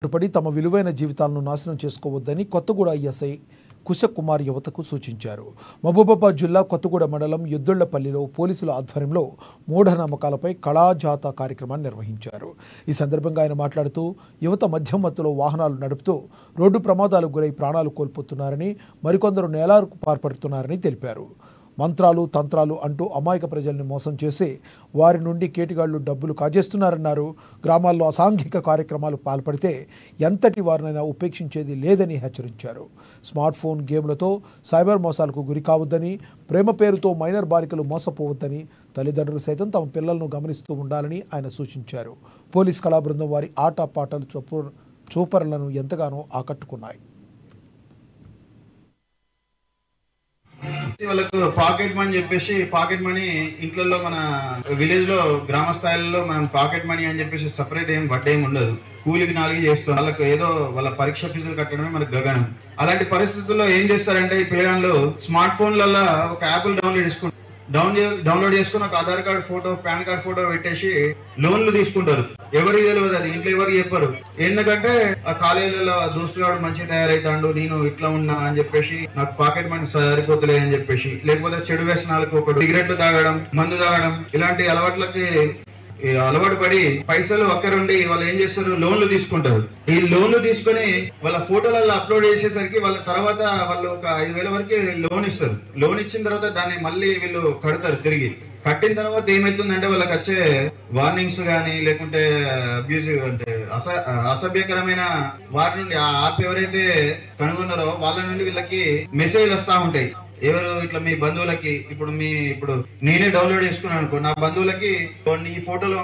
పడి తమ విలువైన జీవితాలను నాశనం చేసుకోవద్దని కొత్తగూడ ఎస్ఐ కుశకుమార్ యువతకు సూచించారు. మహబూబాబాద్ జిల్లా కొత్తగూడ మండలం యుద్దుళ్లపల్లిలో పోలీసుల ఆధ్వర్యంలో మూఢనమ్మకాలపై కళాజాత కార్యక్రమాన్ని నిర్వహించారు. ఈ సందర్భంగా ఆయన మాట్లాడుతూ యువత మద్యం మత్తులో వాహనాలు నడుపుతూ రోడ్డు ప్రమాదాలకు గురై ప్రాణాలు కోల్పోతున్నారని, మరికొందరు నేలాలకు పాల్పడుతున్నారని తెలిపారు. మంత్రాలు తంత్రాలు అంటూ అమాయక ప్రజల్ని మోసం చేసి వారి నుండి కేటిగాళ్లు డబ్బులు కాజేస్తున్నారన్నారు. గ్రామాల్లో అసాంఘిక కార్యక్రమాలు పాల్పడితే ఎంతటి వారినైనా ఉపేక్షించేది లేదని హెచ్చరించారు. స్మార్ట్ ఫోన్ గేమ్లతో సైబర్ మోసాలకు గురి కావద్దని, ప్రేమ పేరుతో మైనర్ బాలికలు మోసపోవద్దని తల్లిదండ్రులు సైతం తమ పిల్లలను గమనిస్తూ ఉండాలని ఆయన సూచించారు. పోలీస్ కళా బృందం వారి ఆటపాటలు చూపరులను ఎంతగానో ఆకట్టుకున్నాయి. వాళ్ళకు పాకెట్ మనీ చెప్పేసి పాకెట్ మనీ ఇంట్లో మన విలేజ్ లో గ్రామ స్థాయిలో మనం పాకెట్ మనీ అని చెప్పేసి సపరేట్ ఏం వడ్డీ ఏమి ఉండదు. కూలికి 4 చేస్తాం, వాళ్ళకు ఏదో వాళ్ళ పరీక్ష ఫీజులు కట్టడమే మనకు గగనం. అలాంటి పరిస్థితుల్లో ఏం చేస్తారంటే ఈ పిల్లగాళ్ళు స్మార్ట్ ఫోన్లలో ఒక యాప్ డౌన్లోడ్ చేసుకుని ఒక Aadhaar card photo, pan card photo పెట్టేసి లోన్లు తీసుకుంటారు. ఎవరికి తెలియదు, అది ఇంట్లో ఎవరికి చెప్పరు. ఎందుకంటే ఆ కాలేజీలలో దోస్తుగాడు మంచిగా తయారైతాడు, నేను ఇట్లా ఉన్నా అని చెప్పేసి నాకు పాకెట్ మనీ సరిపోతలే అని చెప్పేసి, లేకపోతే చెడు వ్యసనాలకు ఒకటి సిగరెట్లు తాగడం, మందు తాగడం, ఇలాంటి అలవాట్లకి అలవాటు పడి పైసలు ఒక్కరుండి వాళ్ళు ఏం చేస్తారు, లోన్లు తీసుకుంటారు. ఈ లోన్లు తీసుకుని వాళ్ళ ఫోటోలలో అప్లోడ్ చేసేసరికి వాళ్ళ తర్వాత వాళ్ళు ఒక 5,000 వరకు లోన్ ఇస్తారు. లోన్ ఇచ్చిన తర్వాత దాన్ని మళ్ళీ వీళ్ళు కడతారు. తిరిగి కట్టిన తర్వాత ఏమైతుందంటే వాళ్ళకి వచ్చే వార్నింగ్స్ కానీ లేకుంటే అబ్యూజివ్ అంటే అసభ్యకరమైన వారి నుండి ఆ యాప్ ఎవరైతే కనుగొన్నారో వాళ్ళ నుండి వీళ్ళకి మెసేజ్ వస్తా ఉంటాయి. ఎవరు ఇట్లా మీ బంధువులకి ఇప్పుడు నేనే డౌన్లోడ్ చేసుకున్నాను అనుకో, నా బంధువులకి ఈ ఫోటోలో